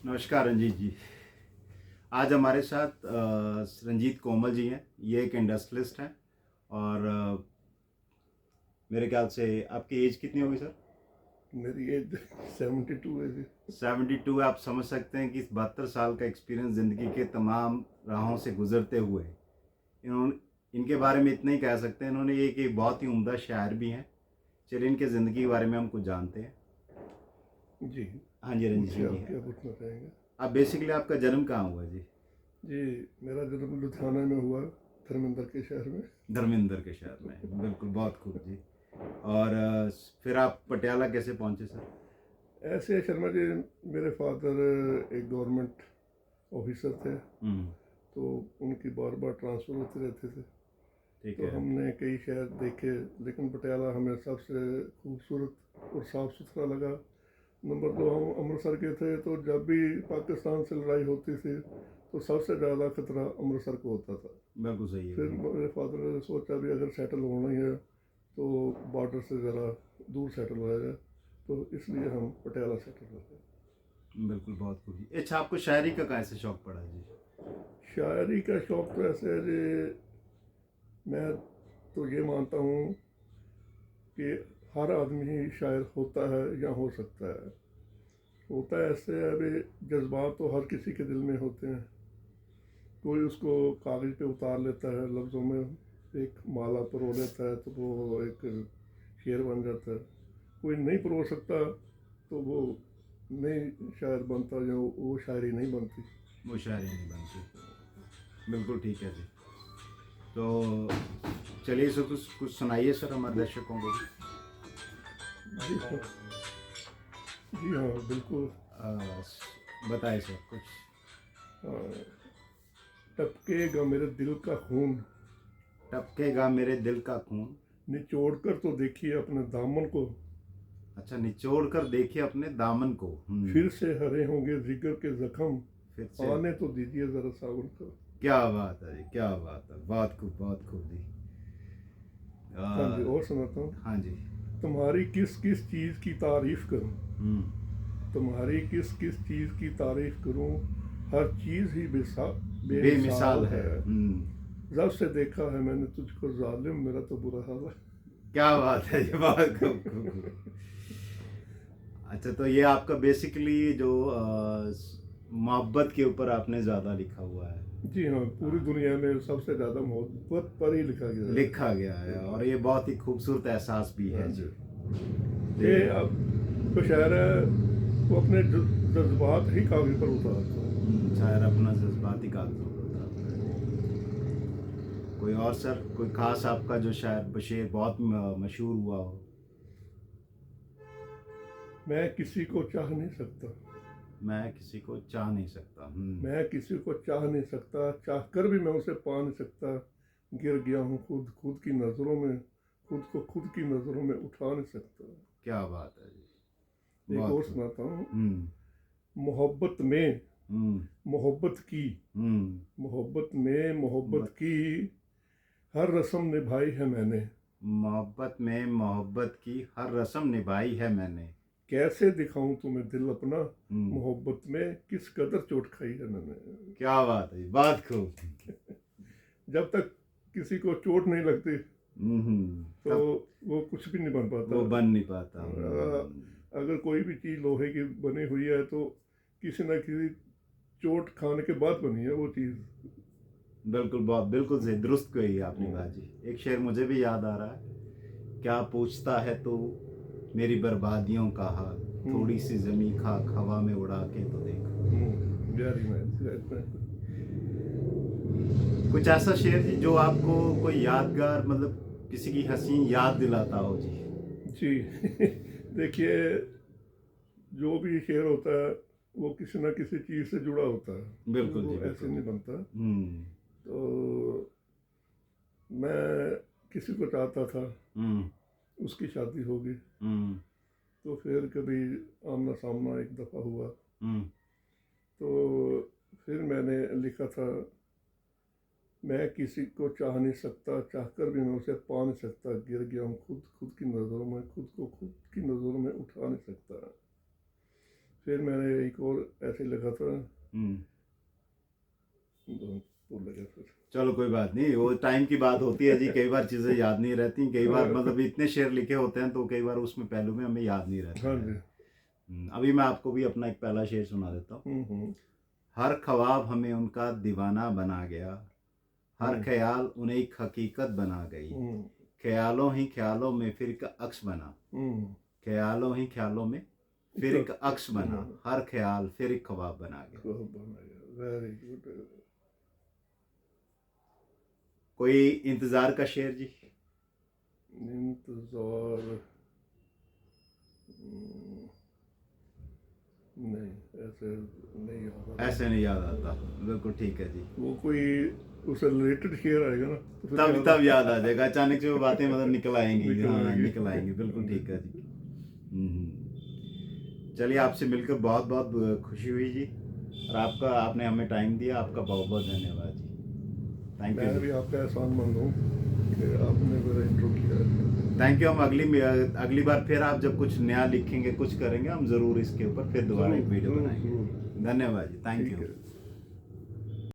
नमस्कार रंजीत जी। आज हमारे साथ रंजीत कोमल जी हैं। ये एक इंडस्ट्रियलिस्ट हैं और मेरे ख्याल से आपकी एज कितनी होगी सर? मेरी एज 72 है जी। 72। आप समझ सकते हैं कि इस 72 साल का एक्सपीरियंस ज़िंदगी के तमाम राहों से गुजरते हुए इन्होंने इनके बारे में इतना ही कह सकते हैं। इन्होंने एक बहुत ही उम्दा शायर भी हैं। चलिए इनके ज़िंदगी के बारे में हम कुछ जानते हैं। जी, हाँ जी रंजीत पूछिए जी। आप क्या पूछना चाहेंगे। आप बेसिकली आपका जन्म कहाँ हुआ जी? जी, मेरा जन्म लुधियाना में हुआ, धर्मेंद्र के शहर में। धर्मेंद्र के शहर में, बिल्कुल, बहुत खूब जी। और फिर आप पटियाला कैसे पहुंचे सर? ऐसे शर्मा जी, मेरे फादर एक गवर्नमेंट ऑफिसर थे, हम्म। तो उनकी बार बार ट्रांसफ़र होते रहते थे। ठीक तो है। हमने कई शहर देखे, लेकिन पटियाला हमें सबसे खूबसूरत और साफ़ सुथरा लगा। नंबर दो, हम अमृतसर के थे, तो जब भी पाकिस्तान से लड़ाई होती थी तो सबसे ज़्यादा खतरा अमृतसर को होता था। बिल्कुल सही है फिर जी। मेरे फादर ने सोचा भी अगर सेटल होना ही है तो बॉर्डर से ज़रा दूर सेटल हो जाए, तो इसलिए हम पटियाला सेटल हो गए। बिल्कुल, बहुत खूब जी। अच्छा, आपको शायरी का कैसे शौक पड़ा जी? शायरी का शौक़ तो ऐसे है जी, मैं तो ये मानता हूँ कि हर आदमी ही शायर होता है या हो सकता है। होता है ऐसे है, अभी जज्बात तो हर किसी के दिल में होते हैं। कोई उसको कागज़ पे उतार लेता है, लफ्ज़ों में एक माला परो लेता है तो वो एक शेर बन जाता है। कोई नहीं परो सकता तो वो नहीं शायर बनता, या वो शायरी नहीं बनती। वो शायरी नहीं बनती। बिल्कुल ठीक है जी। तो चलिए सर, कुछ कुछ सुनाइए सर हमारे दर्शकों को भी। जी हाँ, जी हाँ, बिल्कुल। बताइए सर कुछ। हाँ, टपकेगा मेरे दिल का खून, टपकेगा मेरे दिल का खून। निचोड़ कर तो देखिए अपने दामन को, अच्छा, निचोड़ कर देखिए अपने दामन को। फिर से हरे होंगे जिगर के फिर जख्म, से। आने तो दीजिए ज़रा सावन को। क्या बात है जी, क्या बात है, बहुत खूब, बहुत खूब जी। हाँ जी, आ, और सुनाता हूँ। हाँ जी। तुम्हारी किस किस चीज़ की तारीफ़ करूँ, हम्म। तुम्हारी किस किस चीज़ की तारीफ़ करूँ, हर चीज़ ही बेमिसाल बेमिसाल है। है। जब से देखा है मैंने तुझको जालिम, मेरा तो बुरा हाल है। क्या बात है ये, बहुत खूब खूब खूब। अच्छा, तो ये आपका बेसिकली जो मोहब्बत के ऊपर आपने ज़्यादा लिखा हुआ है। जी हाँ, पूरी हाँ, दुनिया में सबसे ज़्यादा मोहब्बत पर ही लिखा गया है। लिखा गया है और ये बहुत ही खूबसूरत एहसास भी हाँ है जी। जी। ये जी। अब जो शायर है वो अपने जज्बात ही कागज पर उतारता है। शायर अपना जज्बाती कागजों पर उतारता है जी। कोई और सर, कोई खास आपका जो शायर शेर बहुत मशहूर हुआ हो? मैं किसी को चाह नहीं सकता, मैं किसी को चाह नहीं सकता। मैं किसी को चाह नहीं सकता, चाह कर भी मैं उसे पा नहीं सकता। गिर गया हूँ खुद खुद की नज़रों में, खुद को खुद की नज़रों में उठा नहीं सकता। क्या बात है जी, एक बहुत और खूब। सुनाता हूँ। हम्म। मोहब्बत में हम्म। मोहब्बत की, हम्म। मोहब्बत में मोहब्बत बत- की, हर रस्म निभाई है मैंने। मोहब्बत में मोहब्बत की हर रस्म निभाई है मैंने। कैसे दिखाऊं तुम्हें दिल अपना, हम्म। मोहब्बत में किस कदर चोट खाई है मैंने। क्या बात है, बहुत खूब। जब तक किसी को चोट नहीं लगती तो तब वो कुछ भी नहीं बन पाता। वो बन नहीं पाता। अगर कोई भी चीज़ लोहे की बनी हुई है तो किसी न किसी चोट खाने के बाद बनी है वो चीज़। बिल्कुल, बहुत बिल्कुल सही, दुरुस्त कही आपने बात जी। एक शेर मुझे भी याद आ रहा है। क्या पूछता है तू मेरी बर्बादियों का हाल, थोड़ी सी जमी खाक हवा में उड़ा के तो देख। Very nice, very nice. कुछ ऐसा शेर जी जो आपको कोई यादगार, मतलब किसी की हसीन याद दिलाता हो जी? जी देखिए, जो भी शेर होता है वो किसी ना किसी चीज़ से जुड़ा होता है, बिल्कुल जी, वो ऐसे बिल्कुल। नहीं बनता। हम्म। तो मैं किसी को चाहता था हम्म। उसकी शादी होगी, हम्म। तो फिर कभी आमना सामना एक दफ़ा हुआ, हम्म। तो फिर मैंने लिखा था, मैं किसी को चाह नहीं सकता, चाहकर भी मैं उसे पा नहीं सकता। गिर गया हूँ खुद खुद की नज़रों में, खुद को खुद की नज़रों में उठा नहीं सकता। फिर मैंने एक और ऐसे लिखा था, हम्म, भूल गया फिर। चलो कोई बात नहीं, वो टाइम की बात होती है जी, कई बार चीज़ें याद नहीं रहती, कई बार मतलब इतने शेर लिखे होते हैं तो कई बार उसमें पहलू में हमें याद नहीं रहता हाँ है। जी। अभी मैं आपको भी अपना एक पहला शेर सुना देता हूँ। हर ख्वाब हमें उनका दीवाना बना गया, हर ख्याल उन्हें एक हकीकत बना गई, ख्यालों ही ख्यालों में फिर एक अक्स बना, ख्यालों ही ख्यालों में फिर एक अक्स बना, हर ख्याल फिर एक ख्वाब बना गया। Very good. कोई इंतजार का शेर जी? इंतजार नहीं, ऐसे नहीं याद आ रहा। ऐसे नहीं याद आता, बिल्कुल ठीक है जी। वो कोई उससे रिलेटेड शेयर आएगा ना तो फिर तब याद आ जाएगा, अचानक से वो बातें मतलब निकल आएंगी। निकल हाँ आएंगी। निकल आएंगी, बिल्कुल ठीक है जी। चलिए, आपसे मिलकर बहुत बहुत खुशी हुई जी, और आपने हमें टाइम दिया, आपका बहुत बहुत धन्यवाद जी। थैंक मैं यू भी जी। आपका एहसानमंद हूँ कि आपने मेरा इंट्रो किया है। Thank you. हम अगली बार फिर आप जब कुछ नया लिखेंगे, कुछ करेंगे, हम ज़रूर इसके ऊपर फिर दोबारा एक जरूर वीडियो जरूर बनाएंगे। जरूर। धन्यवाद जी, थैंक ठीक यू। है।